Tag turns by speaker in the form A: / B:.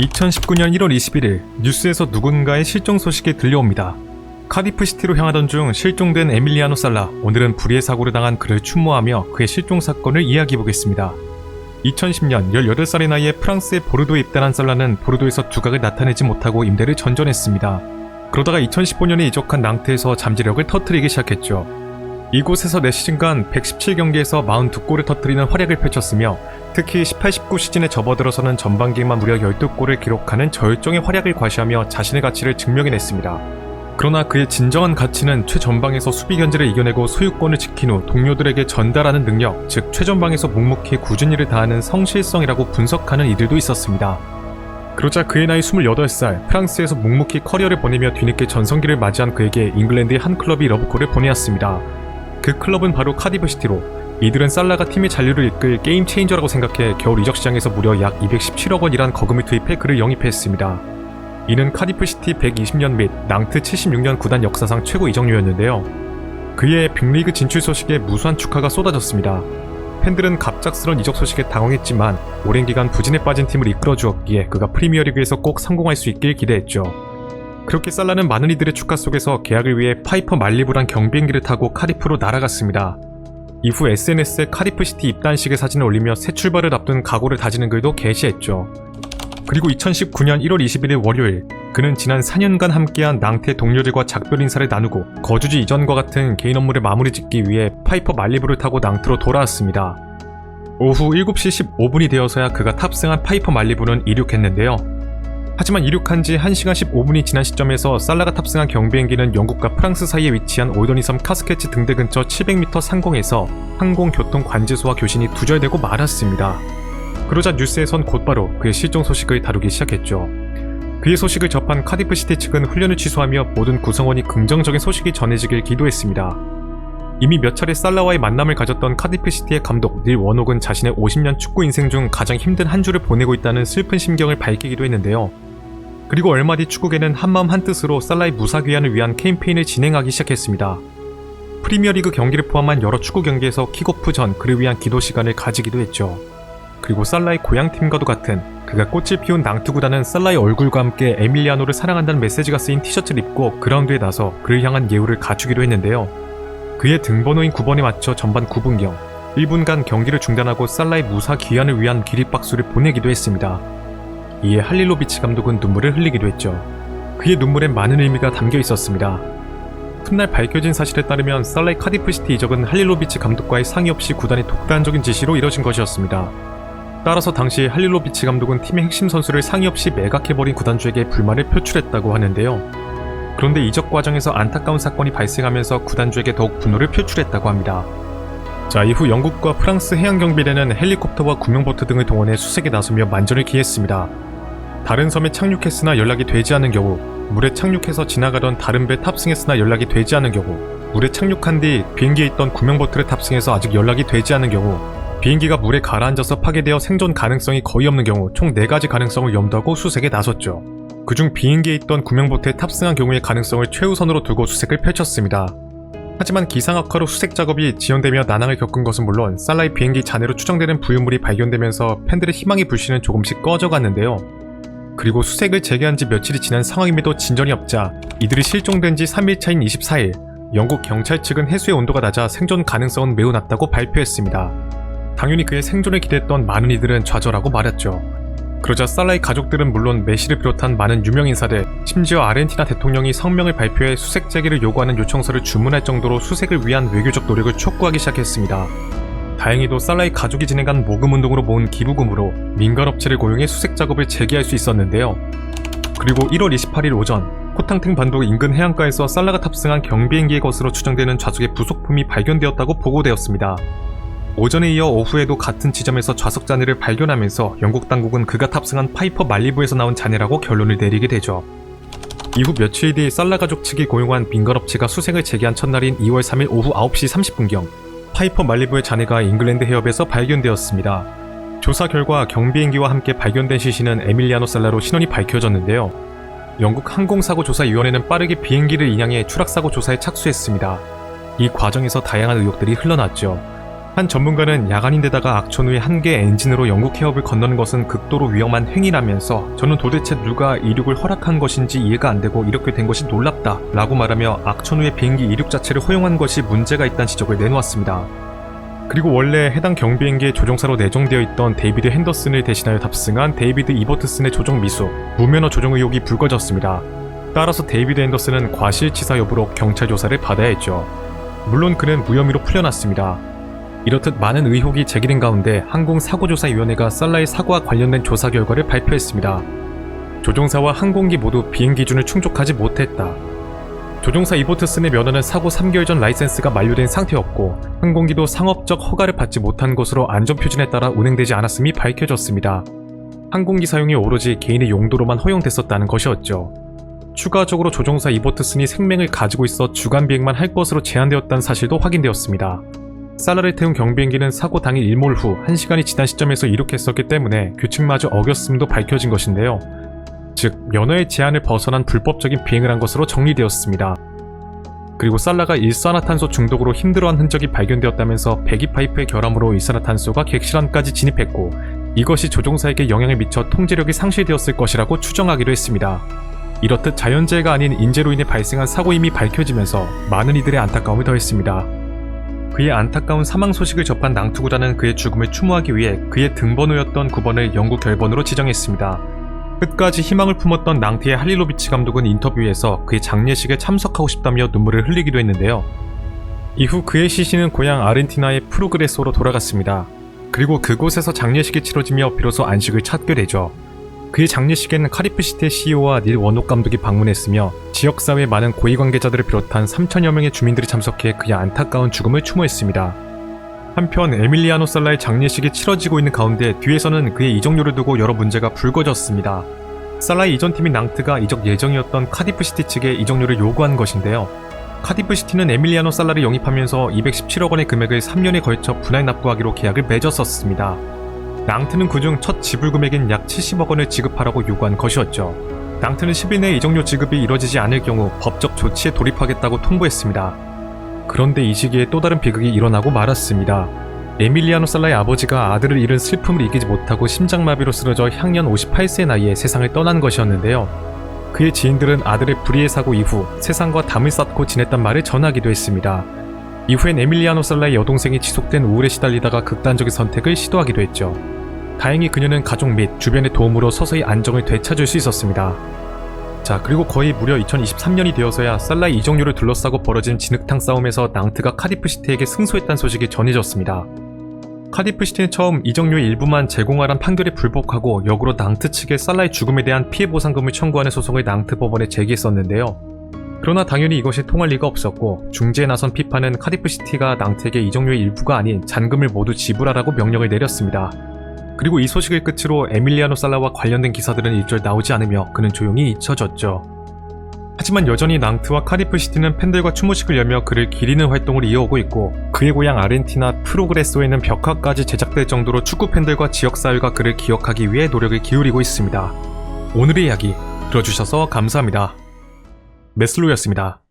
A: 2019년 1월 21일 뉴스에서 누군가의 실종 소식이 들려옵니다. 카디프시티로 향하던 중 실종된 에밀리아노 살라, 오늘은 불의의 사고를 당한 그를 추모하며 그의 실종 사건을 이야기해보겠습니다. 2010년 18살의 나이에 프랑스의 보르도에 입단한 살라는 보르도에서 두각을 나타내지 못하고 임대를 전전했습니다. 그러다가 2015년에 이적한 낭트에서 잠재력을 터뜨리기 시작했죠. 이곳에서 4시즌간 117경기에서 42골을 터뜨리는 활약을 펼쳤으며 특히 18-19 시즌에 접어들어서는 전반기에만 무려 12골을 기록하는 저열정의 활약을 과시하며 자신의 가치를 증명해냈습니다. 그러나 그의 진정한 가치는 최전방에서 수비 견제를 이겨내고 소유권을 지킨 후 동료들에게 전달하는 능력, 즉 최전방에서 묵묵히 꾸준히 일을 다하는 성실성이라고 분석하는 이들도 있었습니다. 그러자 그의 나이 28살, 프랑스에서 묵묵히 커리어를 보내며 뒤늦게 전성기를 맞이한 그에게 잉글랜드의 한 클럽이 러브콜을 보내왔습니다. 그 클럽은 바로 카디프시티로, 이들은 살라가 팀의 잔류를 이끌 게임 체인저라고 생각해 겨울 이적 시장에서 무려 약 217억 원이란 거금을 투입해 그를 영입했습니다. 이는 카디프시티 120년 및 낭트 76년 구단 역사상 최고 이적료였는데요. 그의 빅리그 진출 소식에 무수한 축하가 쏟아졌습니다. 팬들은 갑작스런 이적 소식에 당황했지만 오랜 기간 부진에 빠진 팀을 이끌어주었기에 그가 프리미어리그에서 꼭 성공할 수 있길 기대했죠. 그렇게 살라는 많은 이들의 축하 속에서 계약을 위해 파이퍼 말리부란 경비행기를 타고 카디프로 날아갔습니다. 이후 SNS에 카디프시티 입단식의 사진을 올리며 새 출발을 앞둔 각오를 다지는 글도 게시했죠. 그리고 2019년 1월 21일 월요일, 그는 지난 4년간 함께한 낭트의 동료들과 작별 인사를 나누고 거주지 이전과 같은 개인 업무를 마무리 짓기 위해 파이퍼 말리부를 타고 낭트로 돌아왔습니다. 오후 7시 15분이 되어서야 그가 탑승한 파이퍼 말리부는 이륙했는데요. 하지만 이륙한 지 1시간 15분이 지난 시점에서 살라가 탑승한 경비행기는 영국과 프랑스 사이에 위치한 올더니섬 카스케츠 등대 근처 700m 상공에서 항공교통관제소와 교신이 두절되고 말았습니다. 그러자 뉴스에선 곧바로 그의 실종 소식을 다루기 시작했죠. 그의 소식을 접한 카디프시티 측은 훈련을 취소하며 모든 구성원이 긍정적인 소식이 전해지길 기도했습니다. 이미 몇 차례 살라와의 만남을 가졌던 카디프시티의 감독 닐 워녹은 자신의 50년 축구 인생 중 가장 힘든 한 주를 보내고 있다는 슬픈 심경을 밝히기도 했는데요. 그리고 얼마 뒤 축구계는 한마음 한뜻으로 살라의 무사 귀환을 위한 캠페인을 진행하기 시작했습니다. 프리미어리그 경기를 포함한 여러 축구 경기에서 킥오프 전 그를 위한 기도 시간을 가지기도 했죠. 그리고 살라의 고향팀과도 같은 그가 꽃을 피운 낭트 구단은 살라의 얼굴과 함께 에밀리아노를 사랑한다는 메시지가 쓰인 티셔츠를 입고 그라운드에 나서 그를 향한 예우를 갖추기도 했는데요. 그의 등번호인 9번에 맞춰 전반 9분경 1분간 경기를 중단하고 살라의 무사 귀환을 위한 기립박수를 보내기도 했습니다. 이에 할릴로비치 감독은 눈물을 흘리기도 했죠. 그의 눈물엔 많은 의미가 담겨 있었습니다. 훗날 밝혀진 사실에 따르면 살라의 카디프시티 이적은 할릴로비치 감독과의 상의 없이 구단의 독단적인 지시로 이뤄진 것이었습니다. 따라서 당시 할릴로비치 감독은 팀의 핵심 선수를 상의 없이 매각해버린 구단주에게 불만을 표출했다고 하는데요. 그런데 이적 과정에서 안타까운 사건이 발생하면서 구단주에게 더욱 분노를 표출했다고 합니다. 자, 이후 영국과 프랑스 해양경비대는 헬리콥터와 구명보트 등을 동원해 수색에 나서며 만전을 기했습니다. 다른 섬에 착륙했으나 연락이 되지 않은 경우, 물에 착륙해서 지나가던 다른 배 탑승했으나 연락이 되지 않은 경우, 물에 착륙한 뒤 비행기에 있던 구명보트를 탑승해서 아직 연락이 되지 않은 경우, 비행기가 물에 가라앉아서 파괴되어 생존 가능성이 거의 없는 경우 총 4가지 가능성을 염두하고 수색에 나섰죠. 그중 비행기에 있던 구명보트에 탑승한 경우의 가능성을 최우선으로 두고 수색을 펼쳤습니다. 하지만 기상 악화로 수색 작업이 지연되며 난항을 겪은 것은 물론 살라의 비행기 잔해로 추정되는 부유물이 발견되면서 팬들의 희망의 불씨는 조금씩 꺼져갔는데요. 그리고 수색을 재개한 지 며칠이 지난 상황임에도 진전이 없자 이들이 실종된 지 3일차인 24일, 영국 경찰 측은 해수의 온도가 낮아 생존 가능성은 매우 낮다고 발표했습니다. 당연히 그의 생존을 기대했던 많은 이들은 좌절하고 말았죠. 그러자 살라의 가족들은 물론 메시를 비롯한 많은 유명 인사들, 심지어 아르헨티나 대통령이 성명을 발표해 수색 재개를 요구하는 요청서를 주문할 정도로 수색을 위한 외교적 노력을 촉구하기 시작했습니다. 다행히도 살라의 가족이 진행한 모금운동으로 모은 기부금으로 민간업체를 고용해 수색 작업을 재개할 수 있었는데요. 그리고 1월 28일 오전, 코탕탱 반도 인근 해안가에서 살라가 탑승한 경비행기의 것으로 추정되는 좌석의 부속품이 발견되었다고 보고되었습니다. 오전에 이어 오후에도 같은 지점에서 좌석 잔해를 발견하면서 영국 당국은 그가 탑승한 파이퍼 말리부에서 나온 잔해라고 결론을 내리게 되죠. 이후 며칠 뒤 살라 가족 측이 고용한 민간업체가 수색을 재개한 첫날인 2월 3일 오후 9시 30분경 파이퍼 말리부의 잔해가 잉글랜드 해협에서 발견되었습니다. 조사 결과 경비행기와 함께 발견된 시신은 에밀리아노 살라로 신원이 밝혀졌는데요. 영국 항공사고조사위원회는 빠르게 비행기를 인양해 추락사고 조사에 착수했습니다. 이 과정에서 다양한 의혹들이 흘러났죠. 한 전문가는 야간인데다가 악천 후에 한 개의 엔진으로 영국 해협을 건너는 것은 극도로 위험한 행위라면서 저는 도대체 누가 이륙을 허락한 것인지 이해가 안 되고 이렇게 된 것이 놀랍다 라고 말하며 악천 후에 비행기 이륙 자체를 허용한 것이 문제가 있다는 지적을 내놓았습니다. 그리고 원래 해당 경비행기의 조종사로 내정되어 있던 데이비드 핸더슨을 대신하여 탑승한 데이비드 이버트슨의 조종 미수, 무면허 조종 의혹이 불거졌습니다. 따라서 데이비드 핸더슨은 과실치사 여부로 경찰 조사를 받아야 했죠. 물론 그는 무혐의로 풀려났습니다. 이렇듯 많은 의혹이 제기된 가운데 항공사고조사위원회가 살라의 사고와 관련된 조사 결과를 발표했습니다. 조종사와 항공기 모두 비행 기준을 충족하지 못했다. 조종사 이버트슨의 면허는 사고 3개월 전 라이센스가 만료된 상태였고 항공기도 상업적 허가를 받지 못한 것으로 안전표준에 따라 운행되지 않았음이 밝혀졌습니다. 항공기 사용이 오로지 개인의 용도로만 허용됐었다는 것이었죠. 추가적으로 조종사 이버트슨이 생명을 가지고 있어 주간 비행만 할 것으로 제한되었다는 사실도 확인되었습니다. 살라를 태운 경비행기는 사고 당일 일몰 후 1시간이 지난 시점에서 이륙했었기 때문에 규칙마저 어겼음도 밝혀진 것인데요. 즉, 면허의 제한을 벗어난 불법적인 비행을 한 것으로 정리되었습니다. 그리고 살라가 일산화탄소 중독으로 힘들어한 흔적이 발견되었다면서 배기파이프의 결함으로 일산화탄소가 객실안까지 진입했고 이것이 조종사에게 영향을 미쳐 통제력이 상실되었을 것이라고 추정하기도 했습니다. 이렇듯 자연재해가 아닌 인재로 인해 발생한 사고임이 밝혀지면서 많은 이들의 안타까움을 더했습니다. 그의 안타까운 사망 소식을 접한 낭투구단은 그의 죽음을 추모하기 위해 그의 등번호였던 9번을 영구 결번으로 지정했습니다. 끝까지 희망을 품었던 낭트의 할리로비치 감독은 인터뷰에서 그의 장례식에 참석하고 싶다며 눈물을 흘리기도 했는데요. 이후 그의 시신은 고향 아르헨티나의 프로그레소로 돌아갔습니다. 그리고 그곳에서 장례식이 치러지며 비로소 안식을 찾게 되죠. 그의 장례식에는 카리프시티의 CEO와 닐 원옥 감독이 방문했으며 지역사회의 많은 고위관계자들을 비롯한 3천여 명의 주민들이 참석해 그의 안타까운 죽음을 추모했습니다. 한편 에밀리아노 살라의 장례식이 치러지고 있는 가운데 뒤에서는 그의 이적료를 두고 여러 문제가 불거졌습니다. 살라의 이전팀인 낭트가 이적 예정이었던 카디프시티 측에 이적료를 요구한 것인데요. 카디프시티는 에밀리아노 살라를 영입하면서 217억 원의 금액을 3년에 걸쳐 분할 납부하기로 계약을 맺었었습니다. 낭트는 그중 첫 지불 금액인 약 70억 원을 지급하라고 요구한 것이었죠. 낭트는 10일 내에 이적료 지급이 이뤄지지 않을 경우 법적 조치에 돌입하겠다고 통보했습니다. 그런데 이 시기에 또 다른 비극이 일어나고 말았습니다. 에밀리아노 살라의 아버지가 아들을 잃은 슬픔을 이기지 못하고 심장마비로 쓰러져 향년 58세의 나이에 세상을 떠난 것이었는데요. 그의 지인들은 아들의 불의의 사고 이후 세상과 담을 쌓고 지냈단 말을 전하기도 했습니다. 이후엔 에밀리아노 살라의 여동생이 지속된 우울에 시달리다가 극단적인 선택을 시도하기도 했죠. 다행히 그녀는 가족 및 주변의 도움으로 서서히 안정을 되찾을 수 있었습니다. 자, 그리고 거의 무려 2023년이 되어서야 살라의 이적료를 둘러싸고 벌어진 진흙탕 싸움에서 낭트가 카디프시티에게 승소했다는 소식이 전해졌습니다. 카디프시티는 처음 이적료의 일부만 제공하란 판결에 불복하고 역으로 낭트 측에 살라의 죽음에 대한 피해 보상금을 청구하는 소송을 낭트 법원에 제기했었는데요. 그러나 당연히 이것이 통할 리가 없었고 중재에 나선 피파는 카디프시티가 낭트에게 이적료의 일부가 아닌 잔금을 모두 지불하라고 명령을 내렸습니다. 그리고 이 소식을 끝으로 에밀리아노 살라와 관련된 기사들은 일절 나오지 않으며 그는 조용히 잊혀졌죠. 하지만 여전히 낭트와 카디프시티는 팬들과 추모식을 열며 그를 기리는 활동을 이어오고 있고 그의 고향 아르헨티나 프로그레소에는 벽화까지 제작될 정도로 축구 팬들과 지역사회가 그를 기억하기 위해 노력을 기울이고 있습니다. 오늘의 이야기 들어주셔서 감사합니다. 메슬로였습니다.